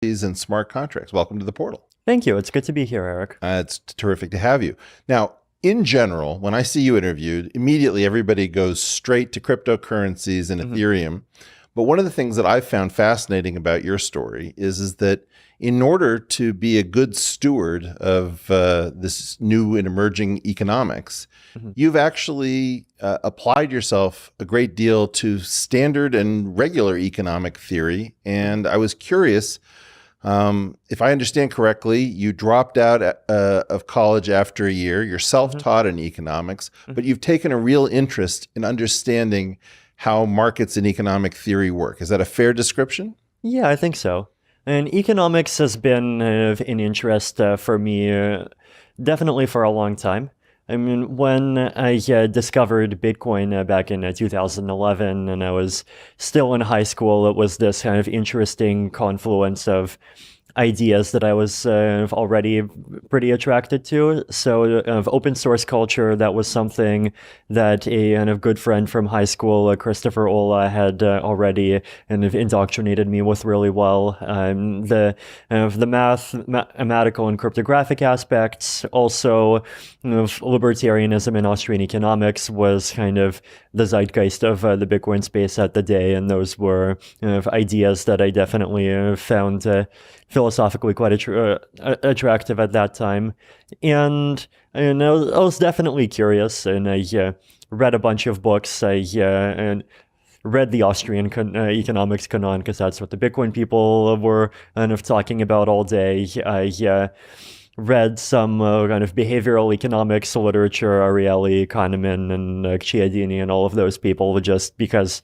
and smart contracts. Welcome to the portal. Thank you. It's good to be here, Eric. It's terrific to have you. Now, in general, when I see you interviewed, immediately everybody goes straight to cryptocurrencies and Ethereum. But one of the things that I've found fascinating about your story is that in order to be a good steward of this new and emerging economics, you've actually applied yourself a great deal to standard and regular economic theory. And I was curious, if I understand correctly, you dropped out of college after a year. You're self-taught in economics, but you've taken a real interest in understanding how markets and economic theory work. Is that a fair description? Yeah, I think so. And economics has been an interest for me definitely for a long time. I mean, when I discovered Bitcoin back in 2011 and I was still in high school, it was this kind of interesting confluence of ideas that I was already pretty attracted to. So open source culture, that was something that a kind of good friend from high school, Christopher Ola, had already kind of indoctrinated me with really well. The mathematical and cryptographic aspects, also libertarianism and Austrian economics was kind of the zeitgeist of the Bitcoin space at the day, and those were ideas that I definitely found philosophically quite attractive at that time. And I was definitely curious, and I read a bunch of books. I read the Austrian economics canon because that's what the Bitcoin people were kind of talking about all day. I read some kind of behavioral economics literature, Ariely, Kahneman, and Cialdini, and all of those people, just because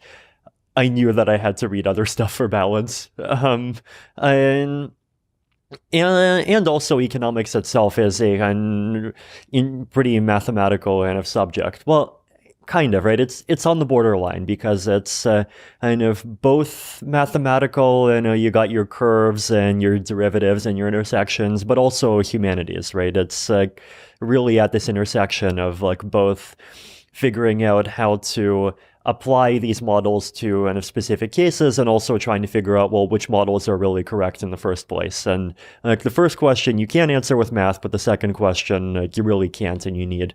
I knew that I had to read other stuff for balance. And also economics itself is a pretty mathematical kind of subject. Well, kind of, right? It's on the borderline because it's kind of both mathematical, you got your curves and your derivatives and your intersections, but also humanities, right? It's really at this intersection of like both figuring out how to apply these models to kind of specific cases and also trying to figure out, well, which models are really correct in the first place. And like the first question you can answer with math, but the second question you really can't, and you need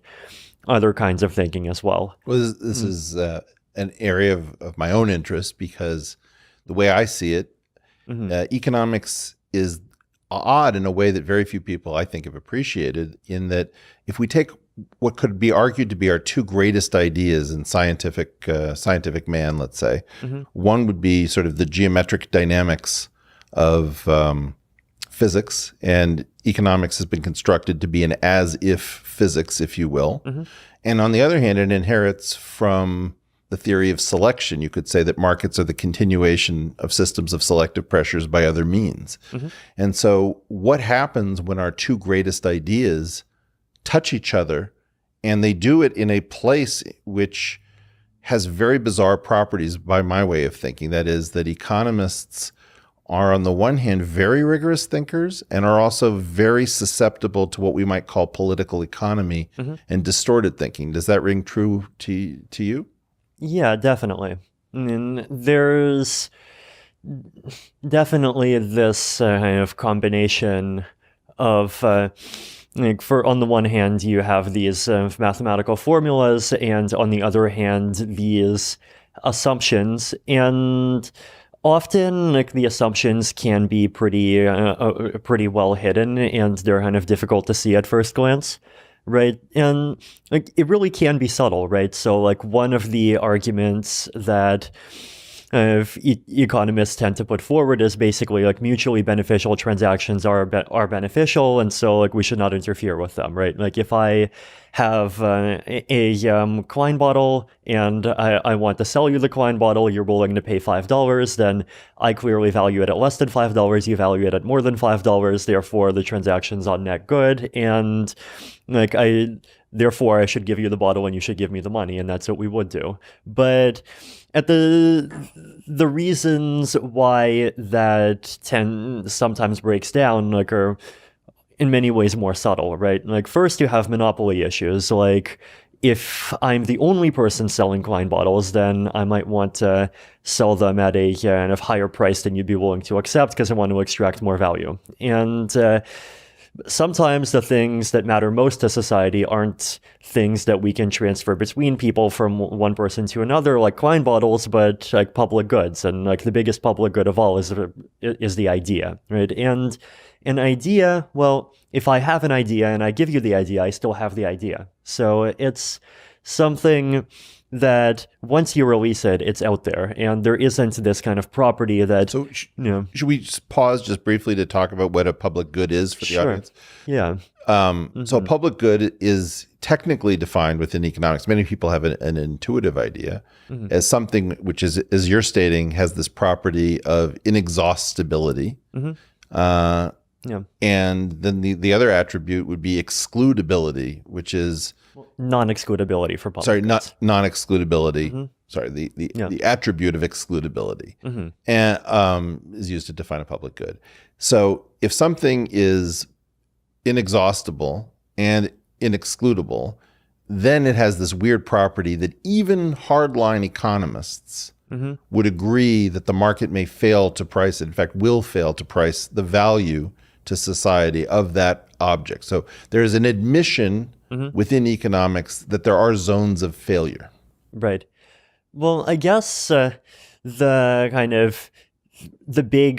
other kinds of thinking as well. Well, this is an area of my own interest because the way I see it, economics is odd in a way that very few people, I think, have appreciated, in that if we take what could be argued to be our two greatest ideas in scientific man, let's say, one would be sort of the geometric dynamics of physics, and economics has been constructed to be an as-if physics, if you will. And on the other hand, it inherits from the theory of selection. You could say that markets are the continuation of systems of selective pressures by other means. And so what happens when our two greatest ideas touch each other, and they do it in a place which has very bizarre properties by my way of thinking? That is, that economists are on the one hand very rigorous thinkers and are also very susceptible to what we might call political economy and distorted thinking. Does that ring true to you? Yeah, definitely. I mean, there's definitely this kind of combination of like on the one hand, you have these mathematical formulas, and on the other hand, these assumptions. And often, like, the assumptions can be pretty well hidden, and they're kind of difficult to see at first glance, right? And like, it really can be subtle, right? So, like, one of the arguments that economists tend to put forward is basically like mutually beneficial transactions are beneficial, and so like we should not interfere with them, right? Like if I have a Klein bottle and I want to sell you the Klein bottle, you're willing to pay $5, then I clearly value it at less than $5, you value it at more than $5, therefore the transaction's on net good, and like therefore I should give you the bottle and you should give me the money, and that's what we would do. But at the reasons why that sometimes breaks down, like, are in many ways more subtle, right? Like, first you have monopoly issues, like if I'm the only person selling wine bottles, then I might want to sell them at a kind of higher price than you'd be willing to accept because I want to extract more value. And sometimes the things that matter most to society aren't things that we can transfer between people from one person to another, like wine bottles, but like public goods. And like the biggest public good of all is the idea, right? And an idea, well, if I have an idea and I give you the idea, I still have the idea. So it's something that once you release it, it's out there, and there isn't this kind of property that. So, should we pause just briefly to talk about what a public good is for the audience? Yeah. So, a public good is technically defined within economics. Many people have an intuitive idea as something which is, as you're stating, has this property of inexhaustibility. And then the other attribute would be excludability, which is non-excludability for public goods. Not non-excludability. Sorry, the attribute of excludability and is used to define a public good. So if something is inexhaustible and inexcludable, then it has this weird property that even hardline economists would agree that the market may fail to price it. In fact, will fail to price the value to society of that object. So there's an admission within economics that there are zones of failure. Right. Well, I guess the big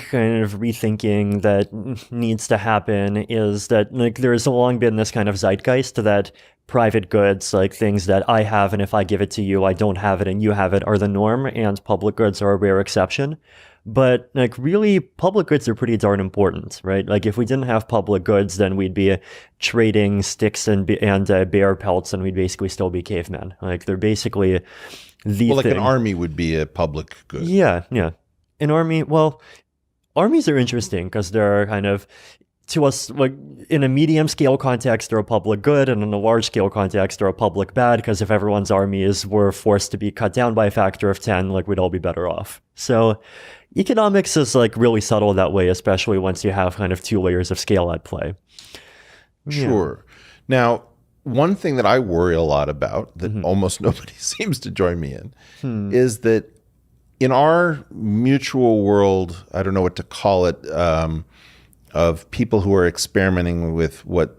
kind of rethinking that needs to happen is that like there's long been this kind of zeitgeist that private goods, like things that I have and if I give it to you, I don't have it and you have it, are the norm, and public goods are a rare exception. But like really, public goods are pretty darn important, right? Like if we didn't have public goods, then we'd be trading sticks and bear pelts, and we'd basically still be cavemen. Like they're basically the like thing. An army would be a public good. Yeah. An army, well, armies are interesting because they're kind of, to us, like in a medium scale context, they're a public good, and in a large scale context, they're a public bad, because if everyone's armies were forced to be cut down by a factor of 10, like we'd all be better off. So economics is like really subtle that way, especially once you have kind of two layers of scale at play. Sure. Now, one thing that I worry a lot about that almost nobody seems to join me in is that in our mutual world, I don't know what to call it, of people who are experimenting with what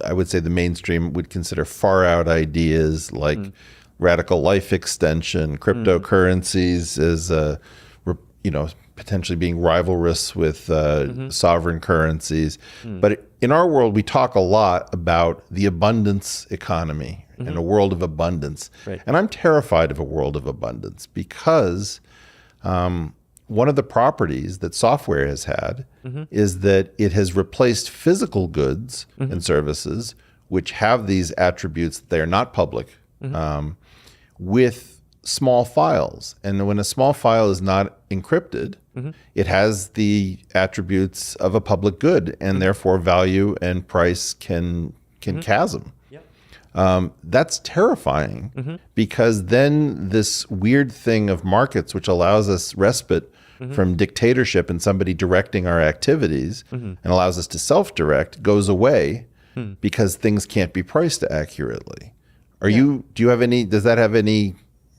I would say the mainstream would consider far out ideas like radical life extension, cryptocurrencies as potentially being rivalrous with sovereign currencies. But in our world, we talk a lot about the abundance economy and a world of abundance. Right. And I'm terrified of a world of abundance because one of the properties that software has had is that it has replaced physical goods and services, which have these attributes that they are not public, with small files. And when a small file is not encrypted, it has the attributes of a public good, and therefore value and price can chasm. That's terrifying because then this weird thing of markets, which allows us respite from dictatorship and somebody directing our activities and allows us to self-direct, goes away because things can't be priced accurately. Do you have any, does that have any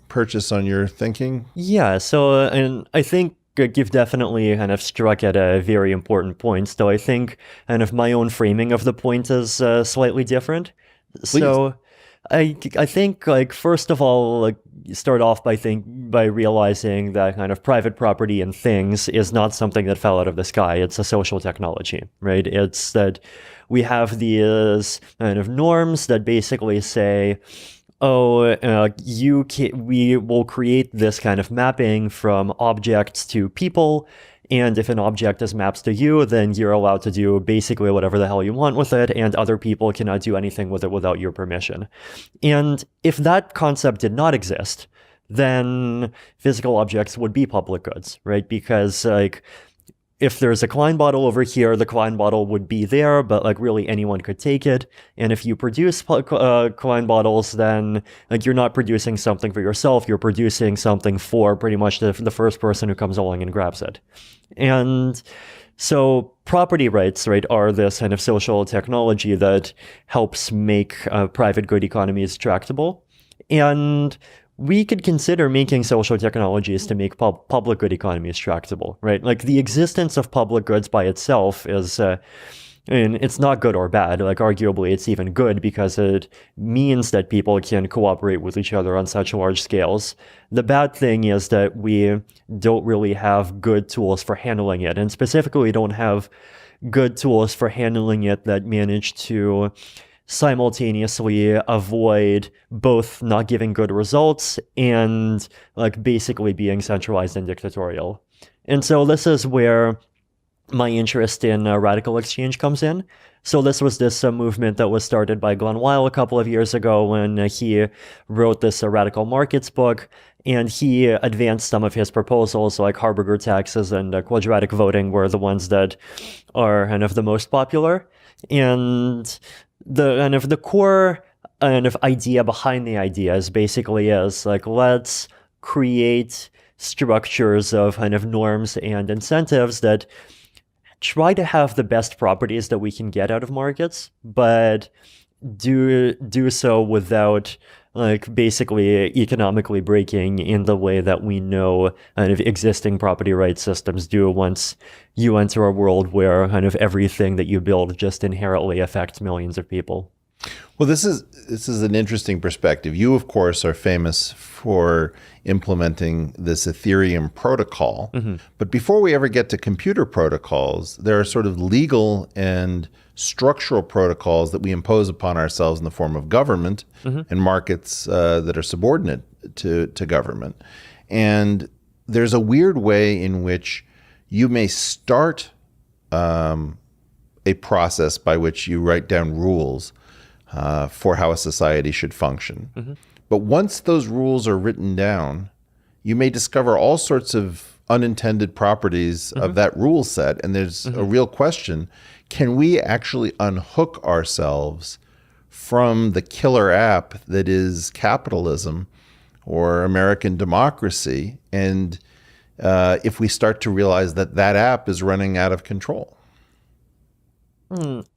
purchase on your thinking? Yeah, so and I think you've definitely kind of struck at a very important point. So I think kind of my own framing of the point is slightly different. Please. So I think, like, first of all, like, start off by realizing that kind of private property and things is not something that fell out of the sky. It's a social technology, right? It's that we have these kind of norms that basically say, we will create this kind of mapping from objects to people. And if an object is mapped to you, then you're allowed to do basically whatever the hell you want with it, and other people cannot do anything with it without your permission. And if that concept did not exist, then physical objects would be public goods, right? Because like, if there's a Klein bottle over here, the Klein bottle would be there, but like really anyone could take it. And if you produce Klein bottles, then like you're not producing something for yourself, you're producing something for pretty much the first person who comes along and grabs it. And So property rights, right, are this kind of social technology that helps make private good economies tractable. And we could consider making social technologies to make public good economies tractable, right? Like the existence of public goods by itself is, and it's not good or bad. Like arguably it's even good because it means that people can cooperate with each other on such large scales. The bad thing is that we don't really have good tools for handling it. And specifically, we don't have good tools for handling it that manage to simultaneously avoid both not giving good results and like basically being centralized and dictatorial. And so this is where my interest in radical exchange comes in. So this was this movement that was started by Glenn Weil a couple of years ago when he wrote this radical markets book, and he advanced some of his proposals like Harberger taxes and quadratic voting were the ones that are kind of the most popular. And the kind of the core kind of idea behind the ideas basically is like, let's create structures of kind of norms and incentives that try to have the best properties that we can get out of markets, but do so without like basically economically breaking in the way that we know kind of existing property rights systems do once you enter a world where kind of everything that you build just inherently affects millions of people. Well, this is an interesting perspective. You, of course, are famous for implementing this Ethereum protocol. Mm-hmm. But before we ever get to computer protocols, there are sort of legal and structural protocols that we impose upon ourselves in the form of government mm-hmm. and markets that are subordinate to government. And there's a weird way in which you may start a process by which you write down rules for how a society should function. Mm-hmm. But once those rules are written down, you may discover all sorts of unintended properties mm-hmm. of that rule set. And there's mm-hmm. a real question, can we actually unhook ourselves from the killer app that is capitalism or American democracy? And if we start to realize that that app is running out of control?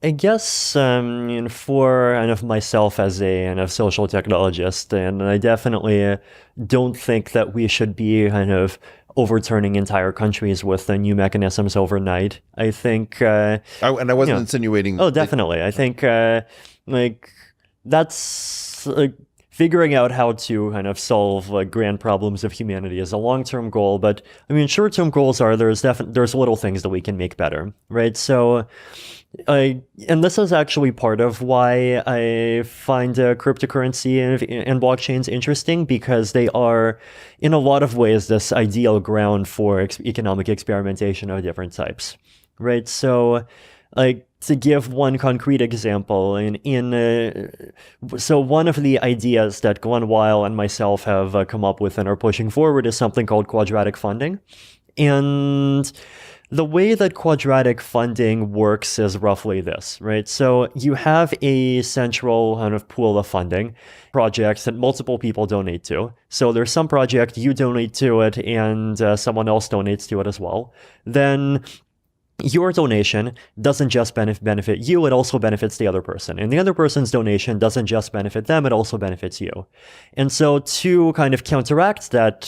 I guess for kind of myself as a kind of social technologist, and I definitely don't think that we should be kind of overturning entire countries with new mechanisms overnight. I think, and I wasn't insinuating. Oh, definitely. I think like that's like figuring out how to kind of solve like grand problems of humanity is a long-term goal. But I mean, short-term goals are there's little things that we can make better, right? So. And this is actually part of why I find cryptocurrency and blockchains interesting, because they are, in a lot of ways, this ideal ground for economic experimentation of different types, right? So, like, to give one concrete example, so one of the ideas that Glenn Weil and myself have come up with and are pushing forward is something called quadratic funding. And the way that quadratic funding works is roughly this, right? So you have a central kind of pool of funding, projects that multiple people donate to. So there's some project, you donate to it, and someone else donates to it as well. Then your donation doesn't just benefit you, it also benefits the other person. And the other person's donation doesn't just benefit them, it also benefits you. And so to kind of counteract that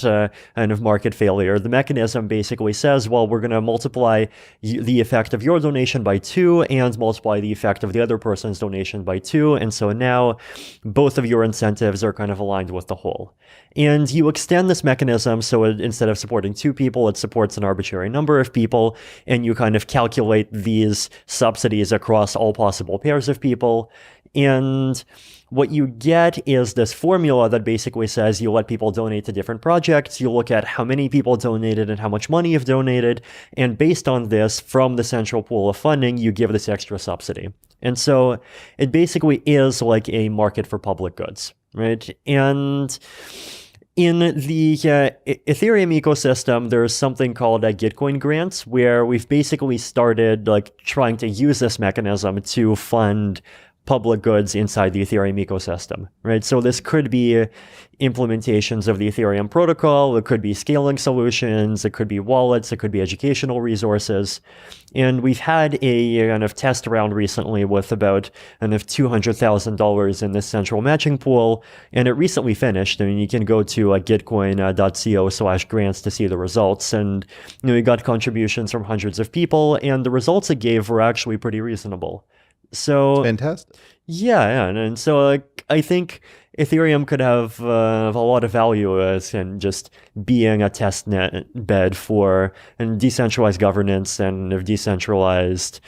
kind of market failure, the mechanism basically says, well, we're going to multiply the effect of your donation by 2 and multiply the effect of the other person's donation by 2. And so now both of your incentives are kind of aligned with the whole. And you extend this mechanism so instead of supporting 2 people, it supports an arbitrary number of people, and you kind of calculate these subsidies across all possible pairs of people. And what you get is this formula that basically says you let people donate to different projects, you look at how many people donated and how much money you've donated, and based on this, from the central pool of funding, you give this extra subsidy. And so it basically is like a market for public goods, right? And in the Ethereum ecosystem, there's something called Gitcoin grants, where we've basically started like trying to use this mechanism to fund public goods inside the Ethereum ecosystem, right? So this could be implementations of the Ethereum protocol, it could be scaling solutions, it could be wallets, it could be educational resources. And we've had a kind of test round recently with about kind of $200,000 in this central matching pool, and it recently finished. I mean, you can go to gitcoin.co/grants to see the results, and we got contributions from hundreds of people, and the results it gave were actually pretty reasonable. So fantastic. Yeah, and so I think Ethereum could have a lot of value as in just being a test net bed for and decentralized governance and decentralized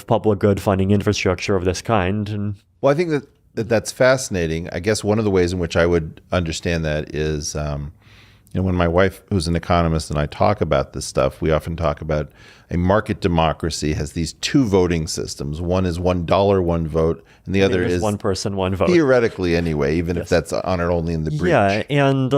public good funding infrastructure of this kind. And well, I think that's fascinating. I guess one of the ways in which I would understand that is, when my wife, who's an economist, and I talk about this stuff, we often talk about a market democracy has these two voting systems. One is $1, one vote, and the other is one person, one vote. Theoretically, anyway, even if that's honored only in the breach. Yeah, and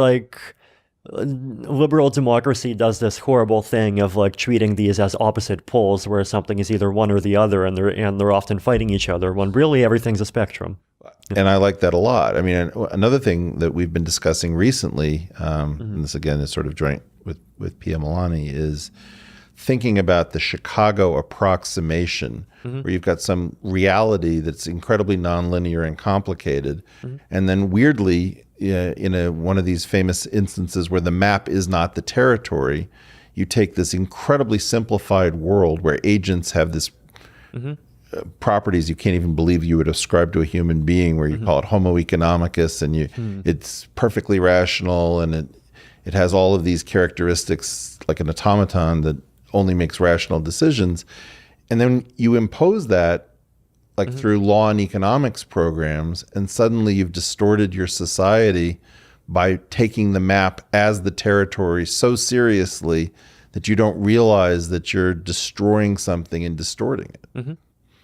liberal democracy does this horrible thing of treating these as opposite poles, where something is either one or the other, and they're often fighting each other, when really everything's a spectrum. And I like that a lot. I mean, another thing that we've been discussing recently, and this again is sort of joint with Pia Milani, is thinking about the Chicago Approximation, where you've got some reality that's incredibly nonlinear and complicated, and then weirdly, in one of these famous instances where the map is not the territory, you take this incredibly simplified world where agents have this properties you can't even believe you would ascribe to a human being, where you call it homo economicus, and it's perfectly rational, and it has all of these characteristics like an automaton that only makes rational decisions. And then you impose that through law and economics programs, and suddenly you've distorted your society by taking the map as the territory so seriously that you don't realize that you're destroying something and distorting it.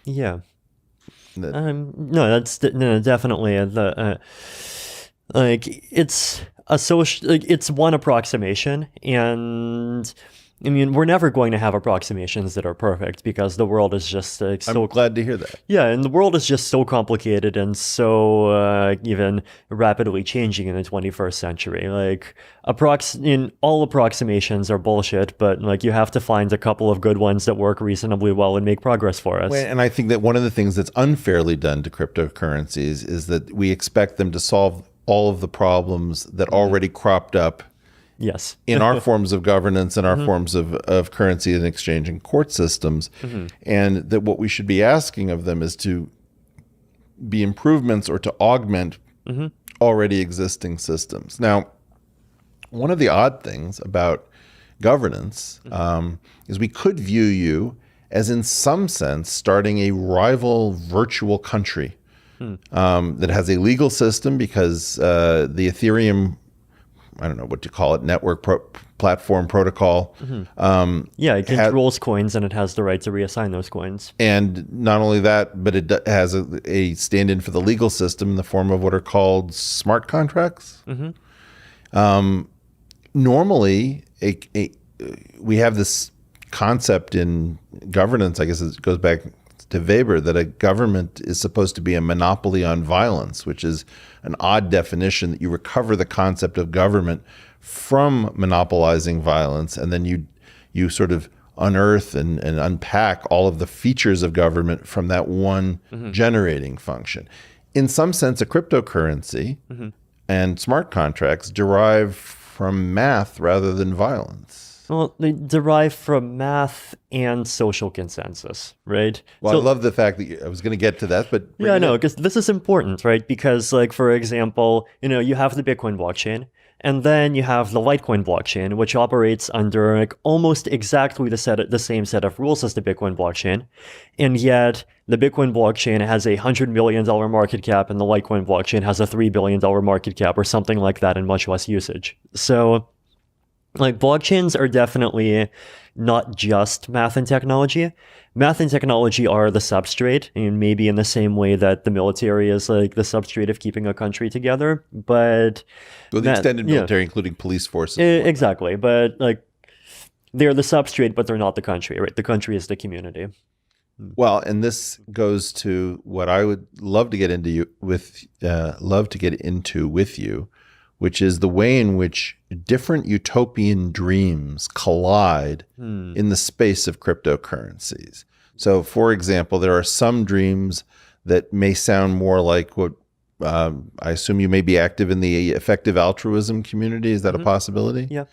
Yeah. That's definitely it's a social. It's one approximation, and I mean, we're never going to have approximations that are perfect because the world is just so. I'm glad to hear that. Yeah, and the world is just so complicated and so even rapidly changing in the 21st century. All approximations are bullshit, but you have to find a couple of good ones that work reasonably well and make progress for us. And I think that one of the things that's unfairly done to cryptocurrencies is that we expect them to solve all of the problems that already cropped up. Yes. in our forms of governance and our forms of currency and exchange and court systems. And that what we should be asking of them is to be improvements or to augment already existing systems. Now, one of the odd things about governance is we could view you as, in some sense, starting a rival virtual country that has a legal system because the Ethereum, I don't know what to call it, network platform protocol. It controls coins and it has the right to reassign those coins. And not only that, but it has a stand-in for the legal system in the form of what are called smart contracts. Normally, we have this concept in governance, I guess it goes back to Weber, that a government is supposed to be a monopoly on violence, which is an odd definition, that you recover the concept of government from monopolizing violence, and then you sort of unearth and unpack all of the features of government from that one generating function. In some sense, a cryptocurrency and smart contracts derive from math rather than violence. Well, they derive from math and social consensus, right? Well, I love the fact that I was going to get to that, but yeah, no, because this is important, right? Because, for example, you have the Bitcoin blockchain, and then you have the Litecoin blockchain, which operates under almost exactly the same set of rules as the Bitcoin blockchain, and yet the Bitcoin blockchain has a $100 million market cap, and the Litecoin blockchain has a $3 billion market cap, or something like that, and much less usage. So, blockchains are definitely not just math and technology. Math and technology are the substrate, and maybe in the same way that the military is the substrate of keeping a country together. But the extended military, including police forces. Exactly. But they're the substrate, but they're not the country, right? The country is the community. Well, and this goes to what I would love to get into with you, which is the way in which different utopian dreams collide in the space of cryptocurrencies. So, for example, there are some dreams that may sound more like what I assume you may be active in the effective altruism community. Is that a possibility? Yeah.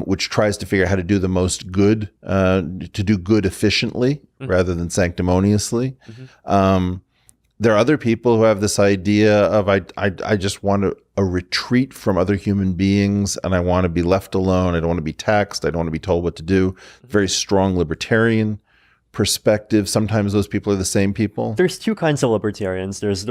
Which tries to figure out how to do the most good, to do good efficiently rather than sanctimoniously. There are other people who have this idea of I just want a retreat from other human beings, and I want to be left alone. I don't want to be taxed. I don't want to be told what to do. Very strong libertarian perspective. Sometimes those people are the same people. There's two kinds of libertarians. There's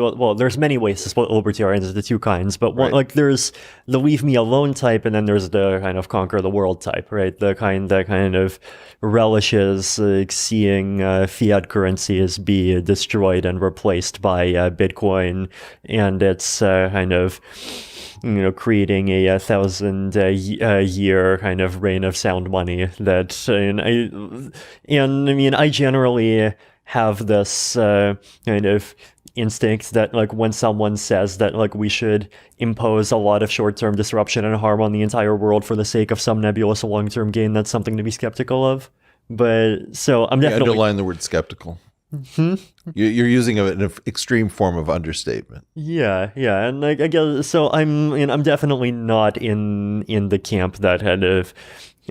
many ways to split libertarians into two kinds, but one, like there's the leave me alone type, and then there's the kind of conquer the world type, right? The kind that kind of relishes seeing fiat currencies be destroyed and replaced by Bitcoin, and it's kind of creating a 1,000 year kind of reign of sound money. That I generally have this kind of instinct that like when someone says that like we should impose a lot of short-term disruption and harm on the entire world for the sake of some nebulous long-term gain, that's something to be skeptical of. But so I'm definitely underline the word skeptical. You're using an extreme form of understatement. Yeah, and I guess so. I'm definitely not in the camp that kind of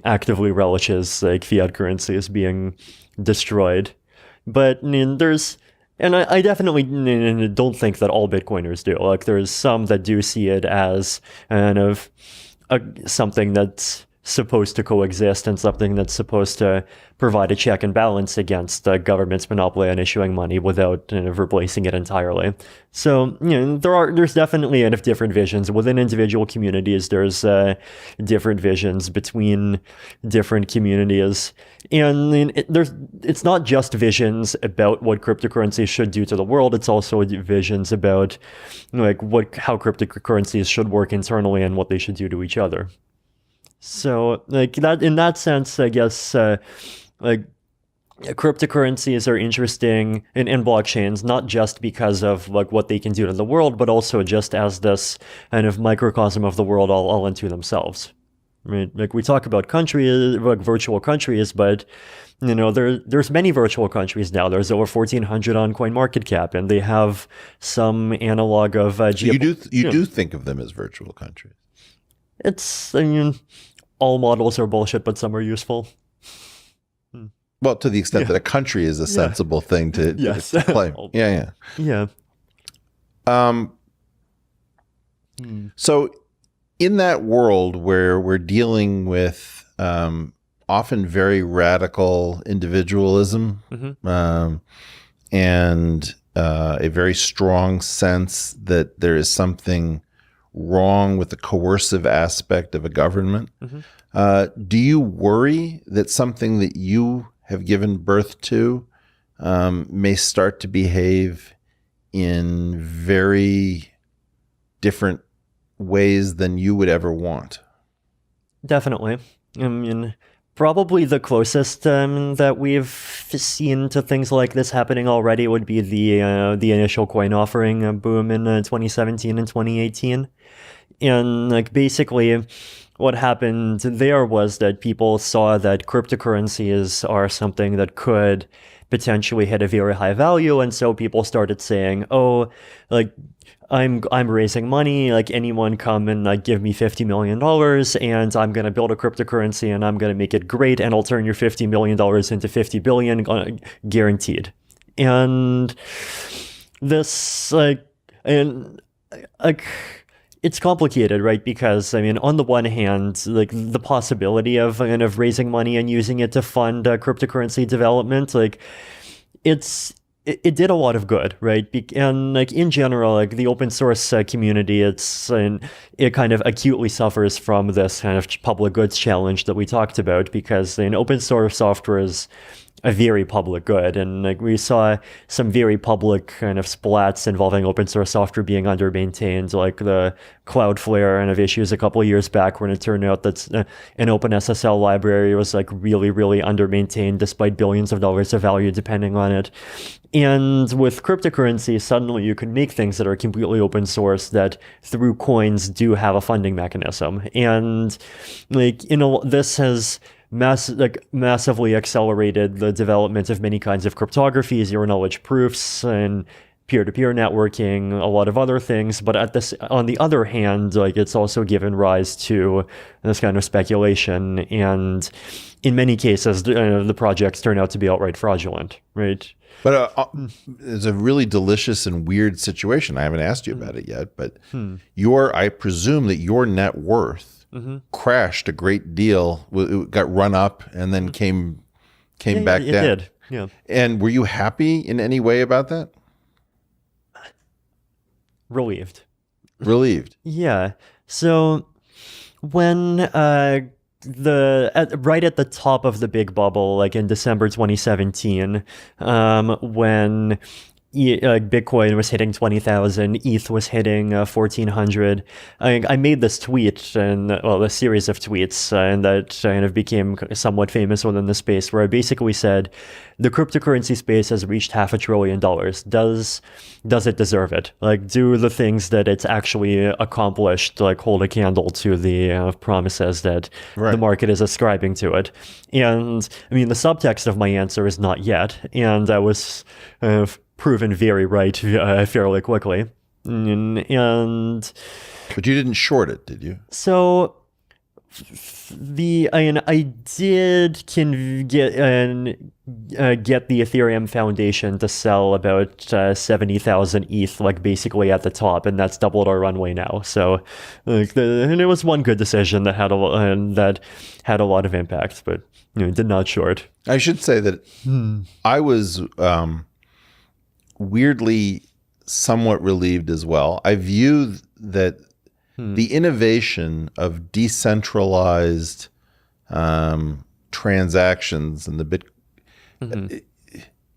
actively relishes like fiat currencies being destroyed. But I definitely don't think that all Bitcoiners do. Like there's some that do see it as kind of something that's supposed to coexist and something that's supposed to provide a check and balance against the government's monopoly on issuing money without replacing it entirely. So there's definitely different visions within individual communities. There's different visions between different communities, and it's not just visions about what cryptocurrencies should do to the world. It's also visions about like how cryptocurrencies should work internally and what they should do to each other. So, like that, in that sense, I guess, like cryptocurrencies are interesting in blockchains, not just because of like what they can do to the world, but also just as this kind of microcosm of the world all unto themselves. Right? Like we talk about countries, like virtual countries, but there's many virtual countries now. There's over 1,400 on CoinMarketCap, and they have some analog of. You do think of them as virtual countries. It's all models are bullshit, but some are useful. Well, to the extent that a country is a sensible thing to play. Yeah. So in that world where we're dealing with often very radical individualism and a very strong sense that there is something wrong with the coercive aspect of a government. Do you worry that something that you have given birth to may start to behave in very different ways than you would ever want? Definitely. I mean, probably the closest that we've seen to things like this happening already would be the initial coin offering boom in 2017 and 2018. And like basically what happened there was that people saw that cryptocurrencies are something that could potentially hit a very high value, and so people started saying, oh, like I'm raising money, like anyone come and like give me $50 million and I'm going to build a cryptocurrency and I'm going to make it great and I'll turn your $50 million into 50 billion guaranteed. And this it's complicated, right? Because I mean, on the one hand, like the possibility of kind of raising money and using it to fund cryptocurrency development, like it did a lot of good, right? And like in general, like the open source community, it kind of acutely suffers from this kind of public goods challenge that we talked about, because open source software is a very public good. And like we saw some very public kind of splats involving open source software being under-maintained, like the Cloudflare kind of issues a couple of years back when it turned out that an OpenSSL library was like really, really under-maintained despite billions of dollars of value depending on it. And with cryptocurrency, suddenly you can make things that are completely open source that through coins do have a funding mechanism. And like, this has massively accelerated the development of many kinds of cryptography, zero-knowledge proofs, and peer-to-peer networking, a lot of other things. But on the other hand, like it's also given rise to this kind of speculation, and in many cases, the projects turn out to be outright fraudulent, right? But it's a really delicious and weird situation. I haven't asked you about it yet, but I presume that your net worth crashed a great deal. It got run up and then came back down. It did, yeah. And were you happy in any way about that? Relieved. Relieved. Yeah. So when right at the top of the big bubble, like in December 2017, when Bitcoin was hitting 20,000, ETH was hitting 1,400. I made this tweet, a series of tweets, and that kind of became somewhat famous within the space, where I basically said, the cryptocurrency space has reached $500 billion. Does it deserve it? Like, do the things that it's actually accomplished, like hold a candle to the promises that the market is ascribing to it? And I mean, the subtext of my answer is not yet, and I was proven very right fairly quickly. But you didn't short it, did you? So I did get the Ethereum Foundation to sell about 70,000 ETH, like basically at the top, and that's doubled our runway now. So, and it was one good decision that had a lot of impact, but did not short. I should say that I was weirdly somewhat relieved as well. I view that the innovation of decentralized transactions and the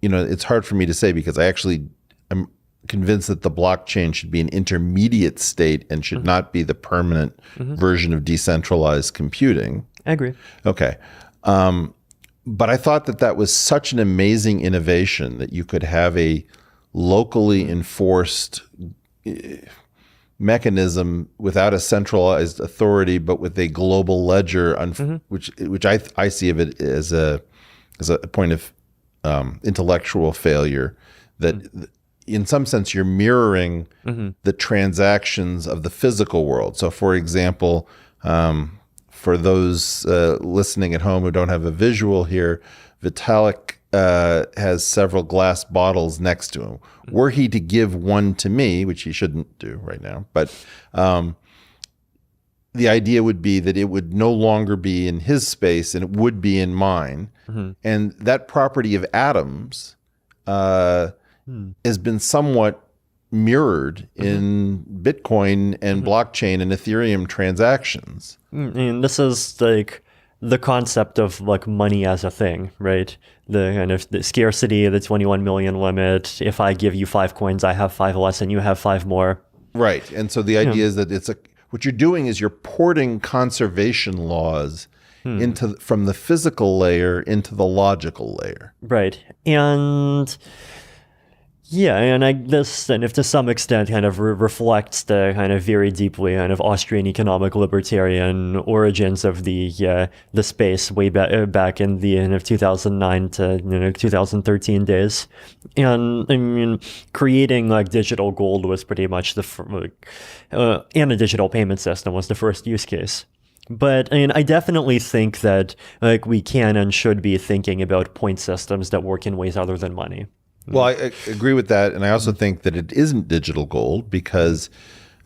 it's hard for me to say because I'm convinced that the blockchain should be an intermediate state and should not be the permanent version of decentralized computing. I agree. Okay. But I thought that was such an amazing innovation that you could have a locally enforced mechanism without a centralized authority, but with a global ledger, which I see of it as a point of intellectual failure. That in some sense you're mirroring the transactions of the physical world. So, for example, for those listening at home who don't have a visual here, Vitalik has several glass bottles next to him. Were he to give one to me, which he shouldn't do right now, but the idea would be that it would no longer be in his space and it would be in mine. And that property of atoms has been somewhat mirrored in Bitcoin and blockchain and Ethereum transactions. And this is like the concept of like money as a thing, right? The kind of the scarcity, the 21 million limit. If I give you 5 coins, I have 5 less and you have 5 more. Right. And so the idea is that what you're doing is you're porting conservation laws from the physical layer into the logical layer. Right. And yeah, and if to some extent kind of reflects the kind of very deeply kind of Austrian economic libertarian origins of the space way back in the end of 2009 to 2013 days. And I mean, creating like digital gold was pretty much and a digital payment system was the first use case. But I mean, I definitely think that like we can and should be thinking about point systems that work in ways other than money. Well, I agree with that. And I also think that it isn't digital gold because,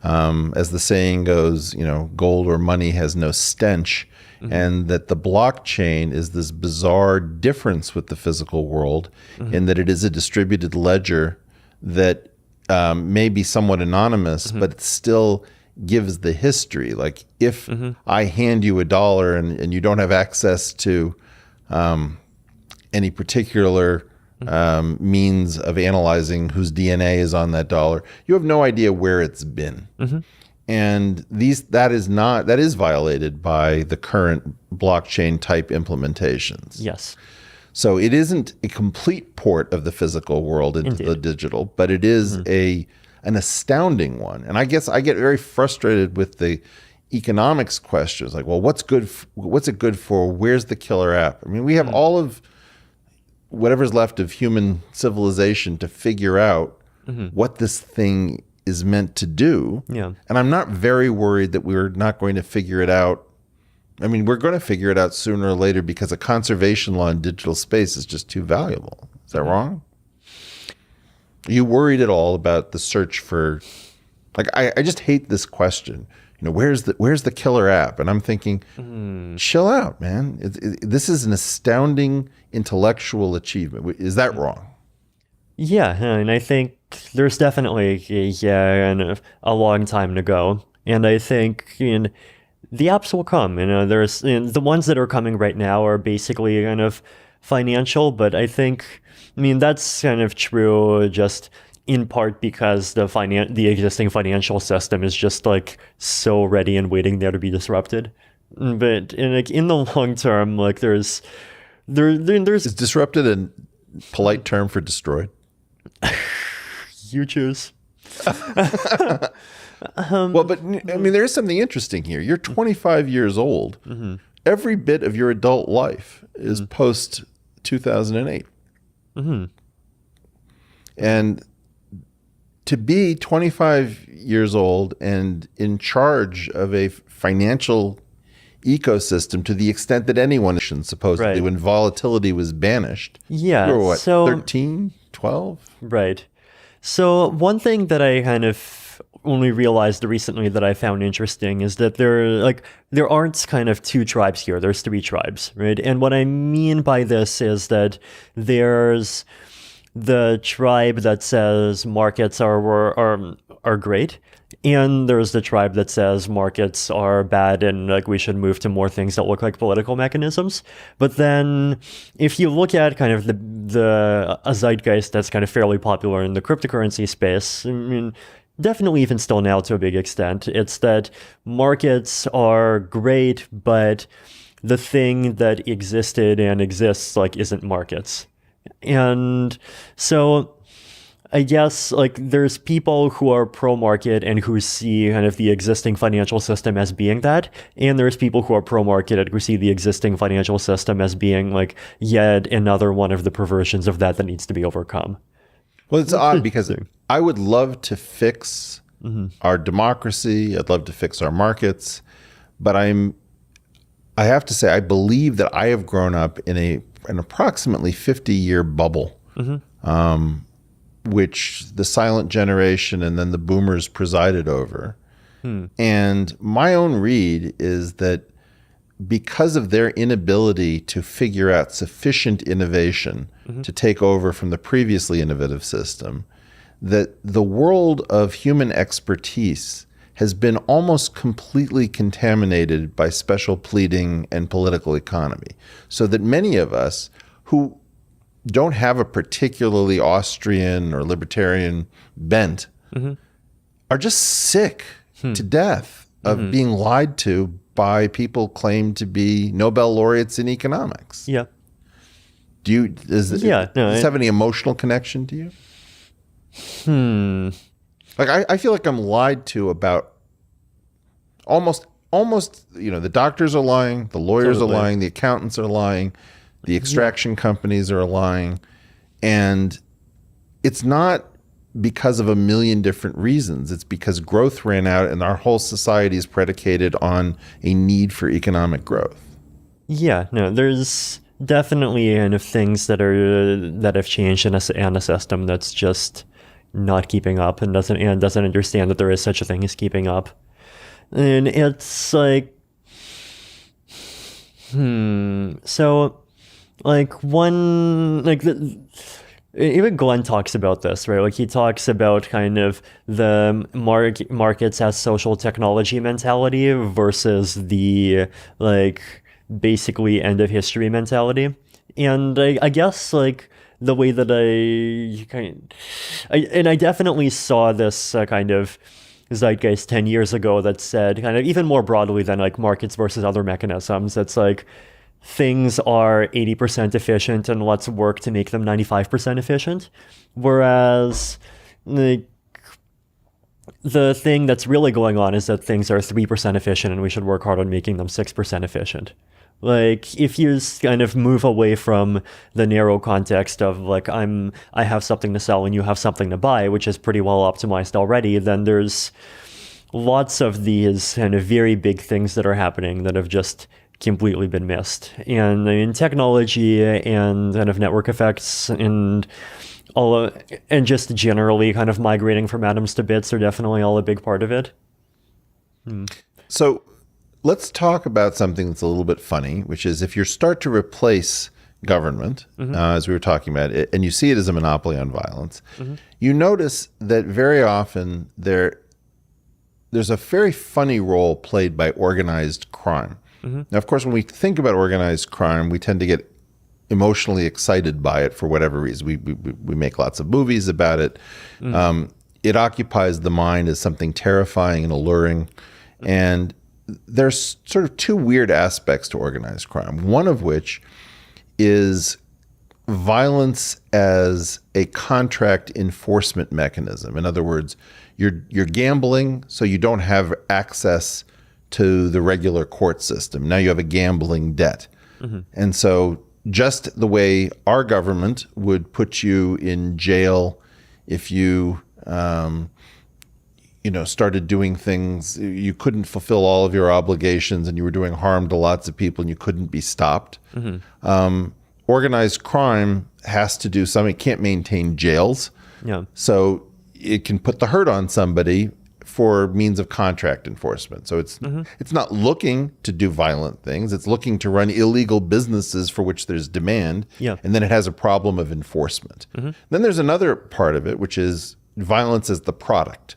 as the saying goes, gold or money has no stench. And that the blockchain is this bizarre difference with the physical world in that it is a distributed ledger that may be somewhat anonymous, but it still gives the history. Like if I hand you $1 and you don't have access to any particular means of analyzing whose DNA is on that dollar. You have no idea where it's been. And that is violated by the current blockchain type implementations. Yes. So it isn't a complete port of the physical world into the digital, but it is an astounding one. And I guess I get very frustrated with the economics questions, like, well, what's it good for? Where's the killer app? I mean, we have all of whatever's left of human civilization to figure out what this thing is meant to do. Yeah. And I'm not very worried that we're not going to figure it out. I mean, we're going to figure it out sooner or later because a conservation law in digital space is just too valuable. Is that wrong? Are you worried at all about the search for, like, I just hate this question. You know, where's the killer app? And I'm thinking, chill out, man. This is an astounding intellectual achievement. Is that wrong? Yeah, and I think there's definitely a long time to go. And I think the apps will come. There's the ones that are coming right now are basically kind of financial, but I think, that's kind of true just in part because the existing financial system is just like so ready and waiting there to be disrupted. But in the long term, like there's Is disrupted a polite term for destroyed? You choose. Well, but there is something interesting here. You're 25 years old. Every bit of your adult life is post 2008. And to be 25 years old and in charge of a financial ecosystem to the extent that anyone supposedly, when volatility was banished. Yeah. You were what, so 13, 12? Right. So one thing that I kind of only realized recently that I found interesting is that there aren't kind of two tribes here. There's three tribes, right? And what I mean by this is that there's the tribe that says markets are great, and there's the tribe that says markets are bad and like we should move to more things that look like political mechanisms. But then if you look at kind of a zeitgeist that's kind of fairly popular in the cryptocurrency space, definitely even still now to a big extent, it's that markets are great, but the thing that existed and exists like isn't markets. And so I guess like there's people who are pro-market and who see kind of the existing financial system as being that, and there's people who are pro-market and who see the existing financial system as being like yet another one of the perversions of that needs to be overcome. Well, it's odd because I would love to fix our democracy. I'd love to fix our markets, but I have to say I believe that I have grown up in an approximately 50-year bubble. Which the silent generation and then the boomers presided over. And my own read is that because of their inability to figure out sufficient innovation to take over from the previously innovative system, that the world of human expertise has been almost completely contaminated by special pleading and political economy. So that many of us who don't have a particularly Austrian or libertarian bent are just sick to death of being lied to by people claimed to be Nobel laureates in economics. Yeah. Does this have any emotional connection to you? Like I feel like I'm lied to about almost, the doctors are lying, the lawyers are lying, the accountants are lying, the extraction companies are lying, and it's not because of a million different reasons. It's because growth ran out and our whole society is predicated on a need for economic growth. Yeah, no, there's definitely kind of things that have changed in a system that's just not keeping up and doesn't understand that there is such a thing as keeping up. And it's like, so like even Glenn talks about this, right? Like he talks about kind of the markets as social technology mentality versus the like basically end of history mentality. And I guess like the way that I definitely saw this kind of zeitgeist 10 years ago that said kind of even more broadly than like markets versus other mechanisms. It's like things are 80% efficient and let's work to make them 95% efficient. Whereas like the thing that's really going on is that things are 3% efficient and we should work hard on making them 6% efficient. Like if you kind of move away from the narrow context of like I have something to sell and you have something to buy, which is pretty well optimized already, then there's lots of these kind of very big things that are happening that have just completely been missed. And I mean, technology and kind of network effects and and just generally kind of migrating from atoms to bits are definitely all a big part of it. So let's talk about something that's a little bit funny, which is if you start to replace government, as we were talking about it, and you see it as a monopoly on violence, you notice that very often there's a very funny role played by organized crime. Now, of course, when we think about organized crime, we tend to get emotionally excited by it for whatever reason. We make lots of movies about it. It occupies the mind as something terrifying and alluring. And there's sort of two weird aspects to organized crime, one of which is violence as a contract enforcement mechanism. In other words, you're gambling, so you don't have access to the regular court system. Now you have a gambling debt. And so just the way our government would put you in jail if you started doing things, you couldn't fulfill all of your obligations and you were doing harm to lots of people and you couldn't be stopped. Organized crime has to do something. It can't maintain jails. So it can put the hurt on somebody for means of contract enforcement. So it's not looking to do violent things. It's looking to run illegal businesses for which there's demand. And then it has a problem of enforcement. Then there's another part of it, which is violence as the product.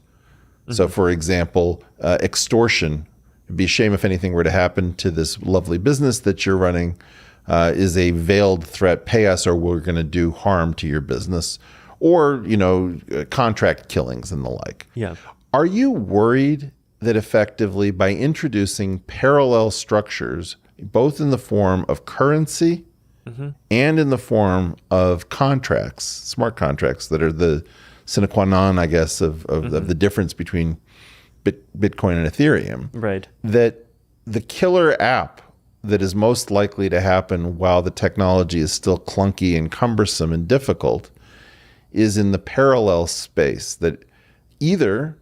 So for example, extortion. It'd be a shame if anything were to happen to this lovely business that you're running, is a veiled threat. Pay us or we're going to do harm to your business. Or, contract killings and the like. Are you worried that effectively by introducing parallel structures, both in the form of currency and in the form of contracts, smart contracts that are the sine qua non, I guess, of the difference between Bitcoin and Ethereum, that the killer app that is most likely to happen while the technology is still clunky and cumbersome and difficult is in the parallel space, that either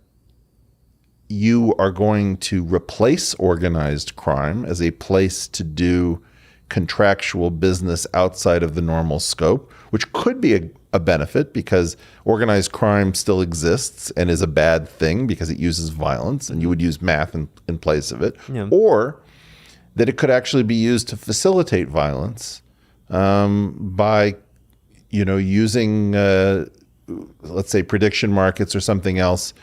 you are going to replace organized crime as a place to do contractual business outside of the normal scope, which could be a benefit because organized crime still exists and is a bad thing because it uses violence and you would use math in place of it, or that it could actually be used to facilitate violence by using, let's say, prediction markets or something else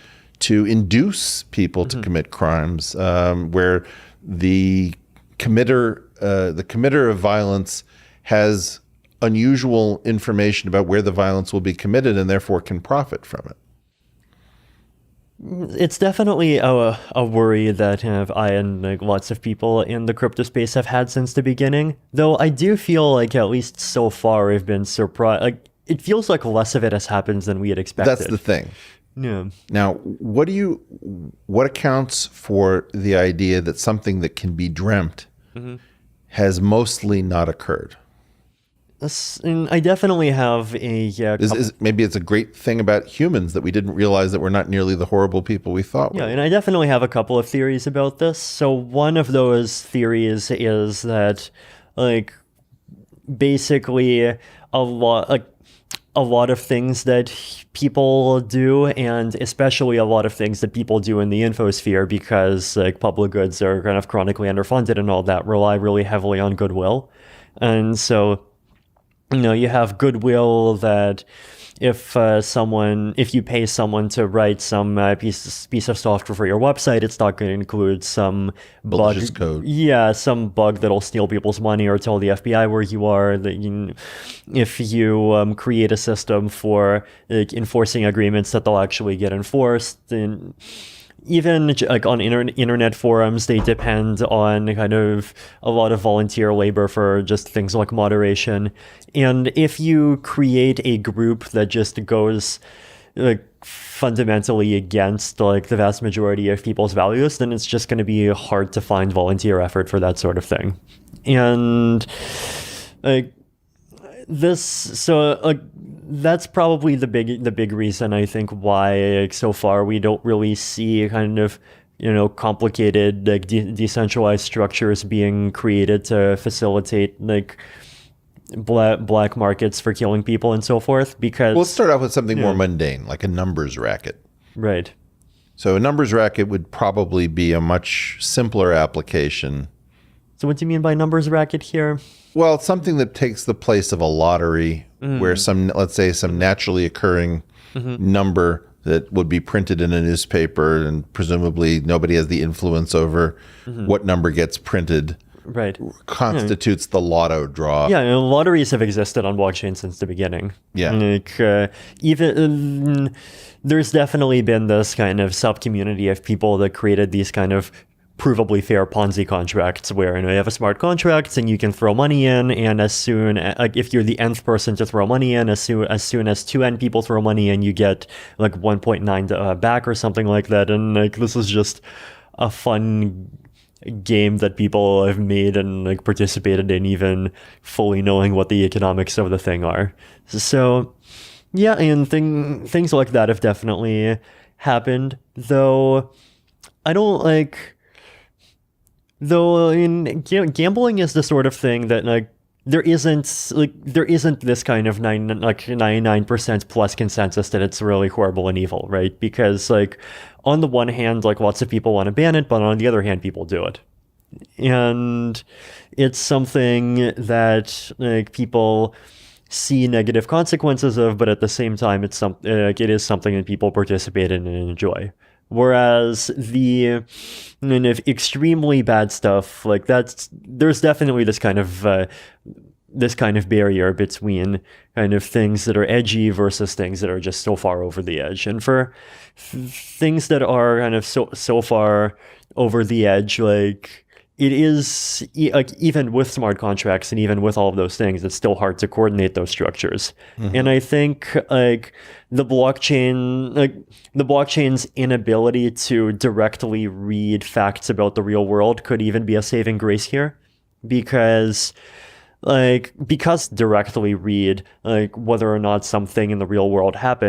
to induce people to commit crimes, where the committer of violence has unusual information about where the violence will be committed and therefore can profit from it. It's definitely a worry that I and lots of people in the crypto space have had since the beginning. Though I do feel like at least so far I've been surprised. It feels like less of it has happened than we had expected. That's the thing. Now, what accounts for the idea that something that can be dreamt has mostly not occurred? I definitely have maybe it's a great thing about humans that we didn't realize that we're not nearly the horrible people we thought we were. And I definitely have a couple of theories about this. So one of those theories is that, basically a lot of things that people do, and especially a lot of things that people do in the infosphere, because public goods are kind of chronically underfunded and all that, rely really heavily on goodwill. And so you have goodwill that if you pay someone to write some piece of software for your website, it's not going to include some Malicious bug, code. yeah, some bug that'll steal people's money or tell the FBI where you are. If you create a system for like enforcing agreements that they'll actually get enforced, then even like on internet forums, they depend on kind of a lot of volunteer labor for just things like moderation. And if you create a group that just goes like fundamentally against like the vast majority of people's values, then it's just going to be hard to find volunteer effort for that sort of thing. And like that's probably the big reason I think why like, so far we don't really see kind of complicated like decentralized structures being created to facilitate like black markets for killing people and so forth. Because let's start off with something more mundane, like a numbers racket. Right. So a numbers racket would probably be a much simpler application. So what do you mean by numbers racket here? Well, it's something that takes the place of a lottery where let's say some naturally occurring number that would be printed in a newspaper, and presumably nobody has the influence over what number gets printed. Right. Constitutes the lotto draw. Yeah, lotteries have existed on blockchain since the beginning. Yeah. Like, even there's definitely been this kind of sub-community of people that created these kind of provably fair Ponzi contracts where you have a smart contract and you can throw money in, and as soon like if you're the nth person to throw money in, as soon as 2 n people throw money in, you get like 1.9 back or something like that. And like this is just a fun game that people have made and like participated in, even fully knowing what the economics of the thing are. So yeah, and things like that have definitely happened, though I don't like. Though gambling is the sort of thing that like there isn't this kind of 99% plus consensus that it's really horrible and evil, right? Because like on the one hand, like lots of people want to ban it, but on the other hand, people do it, and it's something that like people see negative consequences of, but at the same time, it is something that people participate in and enjoy. Whereas the extremely bad stuff, like there's definitely this kind of barrier between kind of things that are edgy versus things that are just so far over the edge. And for things that are kind of so far over the edge, like it is like even with smart contracts and even with all of those things, it's still hard to coordinate those structures. And I think like the blockchain's inability to directly read facts about the real world could even be a saving grace here, because directly read like whether or not something in the real world happened